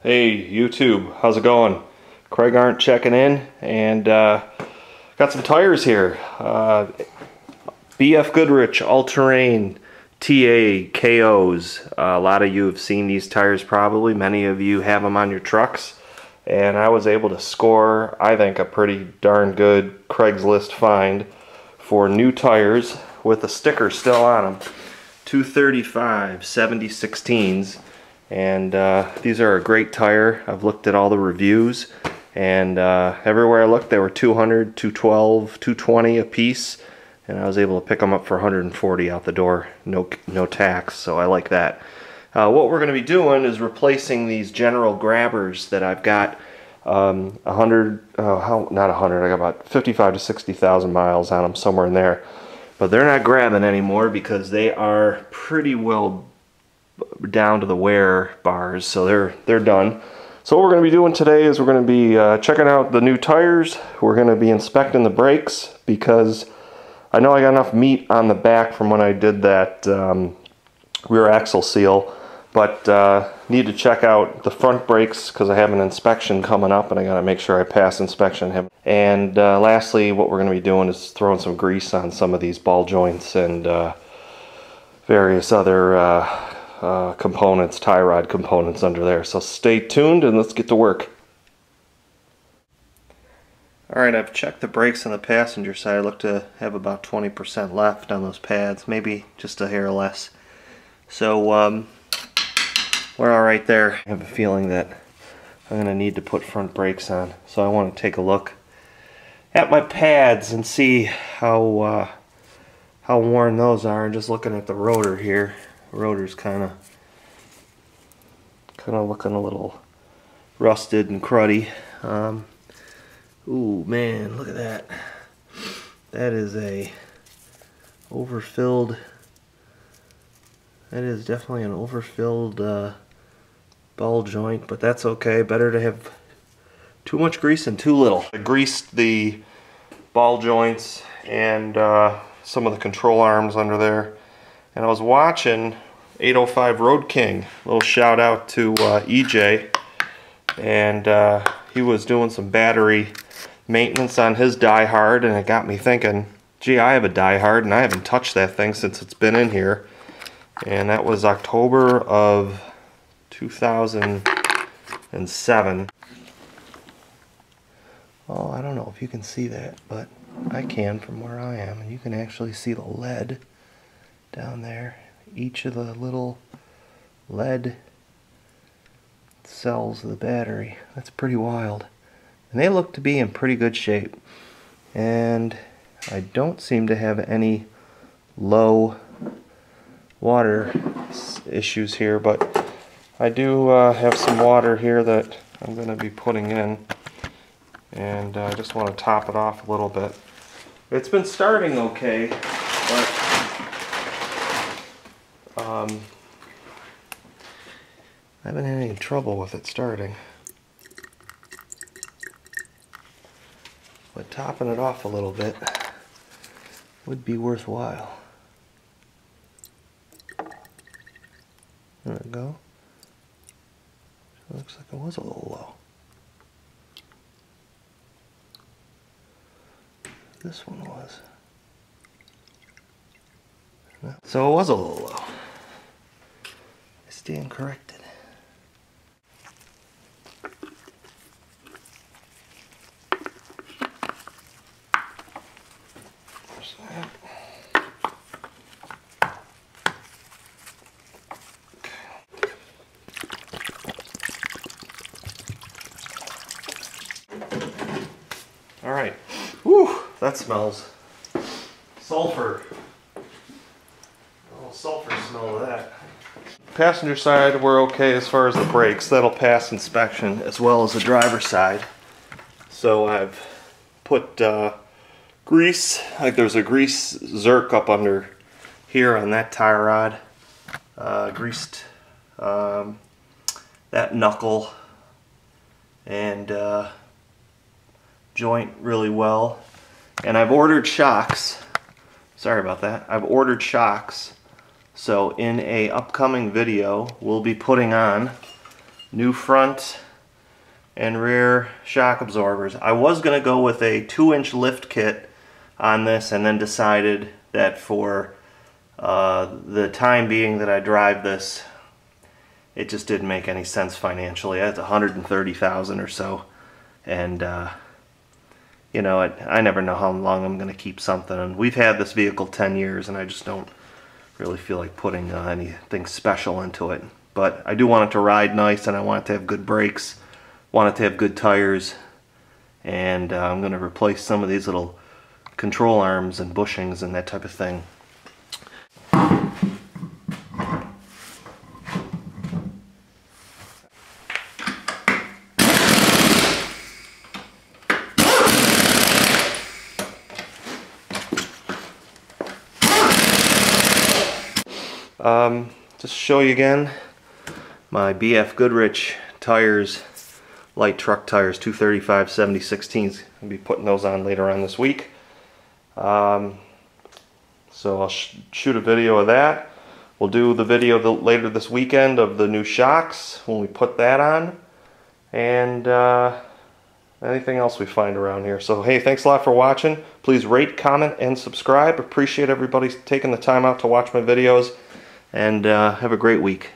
Hey YouTube, how's it going? Craig Arndt checking in, and got some tires here. BF Goodrich all-terrain TA KOs. A lot of you have seen these tires probably. Many of you have them on your trucks, and I was able to score, I think, a pretty darn good Craigslist find for new tires with the sticker still on them. 235 7016s. And these are a great tire. I've looked at all the reviews, and everywhere I looked they were 200, 212, 220 a piece, and I was able to pick them up for 140 out the door, no tax, so I like that. What we're going to be doing is replacing these general grabbers that I've got not 100, I got about 55 to 60,000 miles on them, somewhere in there, but they're not grabbing anymore because they are pretty well down to the wear bars, so they're done. So what we're going to be doing today is we're going to be checking out the new tires. We're going to be inspecting the brakes because I know I got enough meat on the back from when I did that rear axle seal, but need to check out the front brakes because I have an inspection coming up and I got to make sure I pass inspection. And lastly, what we're going to be doing is throwing some grease on some of these ball joints and various other components, tie rod components under there. So stay tuned and let's get to work. Alright, I've checked the brakes on the passenger side. I look to have about 20% left on those pads, maybe just a hair less. So we're alright there. I have a feeling that I'm going to need to put front brakes on. So I want to take a look at my pads and see how worn those are. And just looking at the rotor here, the rotor's kind of looking a little rusted and cruddy. Ooh man, look at that. That is a overfilled. That is definitely an overfilled ball joint, but that's okay. Better to have too much grease than too little. I greased the ball joints and some of the control arms under there, and I was watching 805 Road King. A little shout out to EJ, and he was doing some battery maintenance on his Die Hard, and it got me thinking, gee, I have a Die Hard and I haven't touched that thing since it's been in here. And that was October of 2007. Oh, I don't know if you can see that, but I can from where I am, and you can actually see the lead down there. Each of the little lead cells of the battery. That's pretty wild. And they look to be in pretty good shape. And I don't seem to have any low water issues here, but I do have some water here that I'm going to be putting in, and I just want to top it off a little bit. It's been starting okay, but I haven't had any trouble with it starting. But topping it off a little bit would be worthwhile. There we go. Looks like it was a little low. This one was. So it was a little low. I stand corrected. Alright, whew, that smells sulfur. A little sulfur smell of that. Passenger side, we're okay as far as the brakes. That'll pass inspection, as well as the driver's side. So I've put grease, like there's a grease zerk up under here on that tie rod. Greased that knuckle and joint really well, and I've ordered shocks. Sorry about that. I've ordered shocks, so in a upcoming video we'll be putting on new front and rear shock absorbers. I was going to go with a 2-inch lift kit on this, and then decided that for the time being that I drive this, it just didn't make any sense financially. That's $130,000 or so, and you know, I never know how long I'm going to keep something. And we've had this vehicle 10 years, and I just don't really feel like putting anything special into it. But I do want it to ride nice, and I want it to have good brakes, want it to have good tires, and I'm going to replace some of these little control arms and bushings and that type of thing. Just show you again my BF Goodrich tires, light truck tires, 235 70/16. I'll be putting those on later on this week. So I'll shoot a video of that. We'll do the video later this weekend of the new shocks when we put that on, and anything else we find around here. So hey, thanks a lot for watching. Please rate, comment, and subscribe. Appreciate everybody taking the time out to watch my videos, and have a great week.